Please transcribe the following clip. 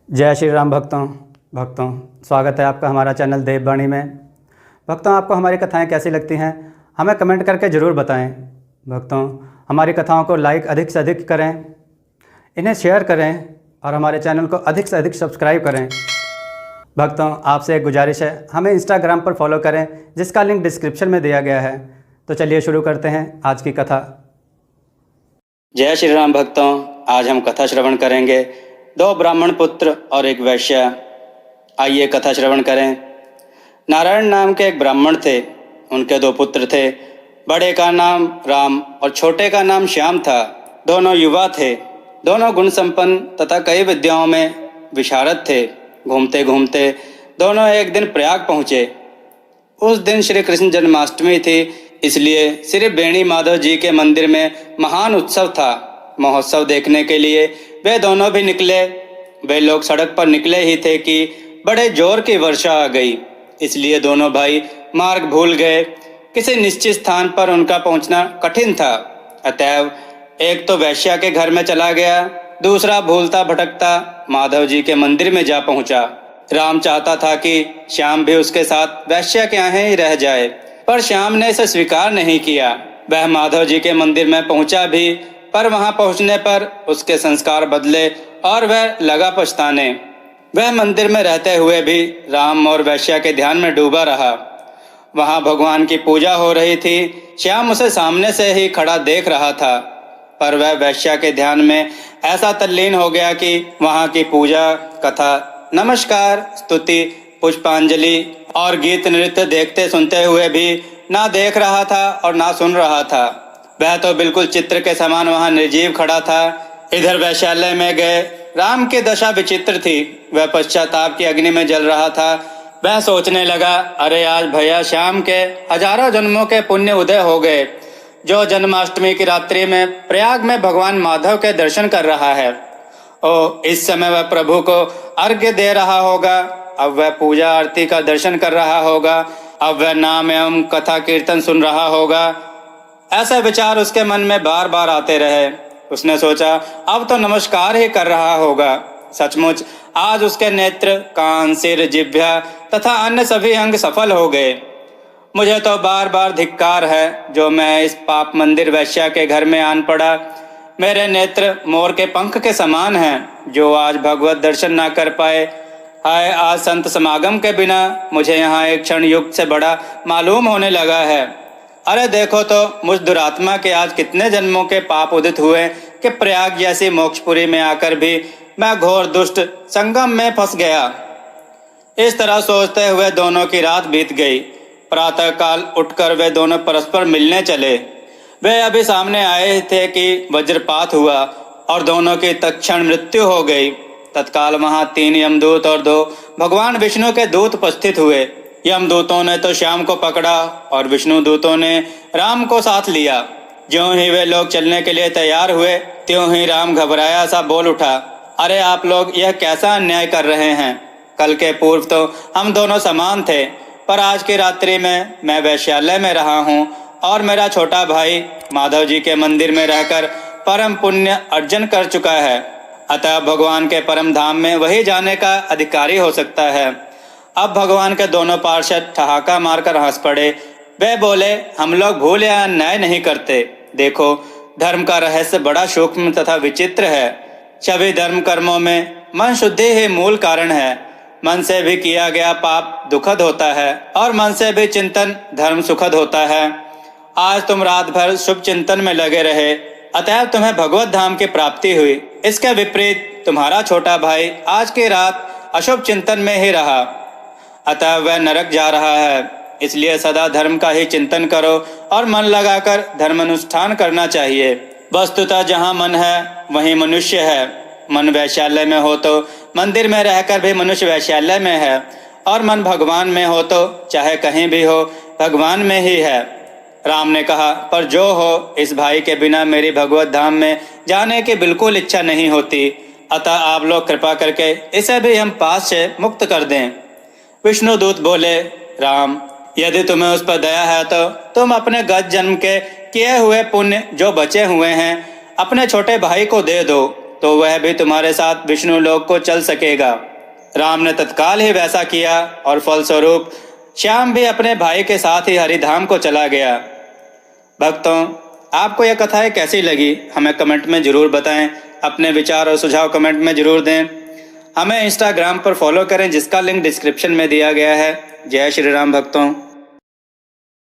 जय श्री राम भक्तों स्वागत है आपका हमारा चैनल देववाणी में। भक्तों, आपको हमारी कथाएं कैसी लगती हैं हमें कमेंट करके ज़रूर बताएं। भक्तों, हमारी कथाओं को लाइक अधिक से अधिक करें, इन्हें शेयर करें और हमारे चैनल को अधिक से अधिक सब्सक्राइब करें। भक्तों, आपसे एक गुजारिश है, हमें इंस्टाग्राम पर फॉलो करें जिसका लिंक डिस्क्रिप्शन में दिया गया है। तो चलिए शुरू करते हैं आज की कथा। जय श्री राम भक्तों, आज हम कथा श्रवण करेंगे। दो ब्राह्मण पुत्र और एक वैश्या। आइए कथा श्रवण करें। नारायण नाम के एक ब्राह्मण थे। उनके दो पुत्र थे। बड़े का नाम राम और छोटे का नाम श्याम था। दोनों युवा थे। दोनों गुण संपन्न तथा कई विद्याओं में विशारद थे। घूमते घूमते दोनों एक दिन प्रयाग पहुँचे। उस दिन श्री कृष्ण जन्माष्टमी थी, इसलिए श्री बेणी माधव जी के मंदिर में महान उत्सव था। महोत्सव देखने के लिए वे दोनों भी निकले। वे लोग सड़क पर निकले ही थे कि बड़े जोर की वर्षा आ गई, इसलिए दोनों भाई मार्ग भूल गए। किसी निश्चित स्थान पर उनका पहुंचना कठिन था। अतएव एक तो वैश्या के घर में चला गया, दूसरा भूलता भटकता माधव जी के मंदिर में जा पहुंचा। राम चाहता था कि श्याम भी उसके साथ वैश्या के यहाँ ही रह जाए, पर श्याम ने इसे स्वीकार नहीं किया। वह माधव जी के मंदिर में पहुंचा भी, पर वहां पहुंचने पर उसके संस्कार बदले और वह लगा पछताने। वह मंदिर में रहते हुए भी राम और वैश्या के ध्यान में डूबा रहा। वहां भगवान की पूजा हो रही थी। श्याम उसे सामने से ही खड़ा देख रहा था, पर वह वैश्या के ध्यान में ऐसा तल्लीन हो गया कि वहां की पूजा, कथा, नमस्कार, स्तुति, पुष्पांजलि और गीत नृत्य देखते सुनते हुए भी ना देख रहा था और ना सुन रहा था। वह तो बिल्कुल चित्र के समान वहां निर्जीव खड़ा था। इधर वैश्यालय में गए राम की दशा विचित्र थी। वह पश्चाताप की अग्नि में जल रहा था। वह सोचने लगा, अरे आज भैया श्याम के हजारों जन्मों के पुण्य उदय हो गए, जो जन्माष्टमी की रात्रि में प्रयाग में भगवान माधव के दर्शन कर रहा है। इस समय वह प्रभु को अर्घ्य दे रहा होगा। अब वह पूजा आरती का दर्शन कर रहा होगा। अब वह नाम एवं कथा कीर्तन सुन रहा होगा। ऐसे विचार उसके मन में बार बार आते रहे। उसने सोचा, अब तो नमस्कार ही कर रहा होगा। सचमुच आज उसके नेत्र, कान, सिर, जिह्वा तथा अन्य सभी अंग सफल हो गए। मुझे तो बार बार धिक्कार है जो मैं इस पाप मंदिर वैश्या के घर में आन पड़ा। मेरे नेत्र मोर के पंख के समान हैं, जो आज भगवत दर्शन ना कर पाए। हाय, आज संत समागम के बिना मुझे यहाँ एक क्षण युग से बड़ा मालूम होने लगा है। अरे देखो तो मुझ दुरात्मा के आज कितने जन्मों के पाप उदित हुए कि प्रयाग जैसी मोक्षपुरी में आकर भी मैं घोर दुष्ट संगम में फंस गया। इस तरह सोचते हुए दोनों की रात बीत गई। प्रातः काल उठकर वे दोनों परस्पर मिलने चले। वे अभी सामने आए थे कि वज्रपात हुआ और दोनों की तत्क्षण मृत्यु हो गई। तत्काल वहां 3 यमदूत और 2 भगवान विष्णु के दूत उपस्थित हुए। यमदूतों ने तो श्याम को पकड़ा और विष्णु दूतों ने राम को साथ लिया। ज्यों ही वे लोग चलने के लिए तैयार हुए, त्यों ही राम घबराया सा बोल उठा, अरे आप लोग यह कैसा अन्याय कर रहे हैं। कल के पूर्व तो हम दोनों समान थे, पर आज की रात्रि में मैं वैश्यालय में रहा हूँ और मेरा छोटा भाई माधव जी के मंदिर में रहकर परम पुण्य अर्जन कर चुका है। अतः भगवान के परम धाम में वही जाने का अधिकारी हो सकता है। अब भगवान के दोनों पार्षद ठहाका मारकर हंस पड़े। वे बोले, हम लोग भूल या अन्याय नहीं करते। देखो, धर्म का रहस्य बड़ा सूक्ष्म तथा विचित्र है। सभी धर्म कर्मों में मन शुद्धि ही मूल कारण है। मन से भी किया गया पाप दुखद होता है और मन से भी चिंतन धर्म सुखद होता है। आज तुम रात भर शुभ चिंतन में लगे रहे, अतएव तुम्हें भगवत धाम की प्राप्ति हुई। इसके विपरीत तुम्हारा छोटा भाई आज की रात अशुभ चिंतन में ही रहा, अतः वह नरक जा रहा है। इसलिए सदा धर्म का ही चिंतन करो और मन लगाकर धर्मानुष्ठान करना चाहिए। वस्तुतः जहाँ मन है वहीं मनुष्य है। मन वैश्यालय में हो तो मंदिर में रहकर भी मनुष्य वैश्यालय में है, और मन भगवान में हो तो चाहे कहीं भी हो भगवान में ही है। राम ने कहा, पर जो हो, इस भाई के बिना मेरी भगवत धाम में जाने की बिल्कुल इच्छा नहीं होती। अतः आप लोग कृपा करके इसे भी हम पास से मुक्त कर दें। विष्णु दूत बोले, राम, यदि तुम्हें उस पर दया है तो तुम अपने गत जन्म के किए हुए पुण्य जो बचे हुए हैं अपने छोटे भाई को दे दो, तो वह भी तुम्हारे साथ विष्णु लोक को चल सकेगा। राम ने तत्काल ही वैसा किया और फलस्वरूप श्याम भी अपने भाई के साथ ही हरिधाम को चला गया। भक्तों, आपको यह कथाएं कैसी लगी हमें कमेंट में ज़रूर बताएं। अपने विचार और सुझाव कमेंट में ज़रूर दें। हमें इंस्टाग्राम पर फॉलो करें जिसका लिंक डिस्क्रिप्शन में दिया गया है। जय श्री राम भक्तों।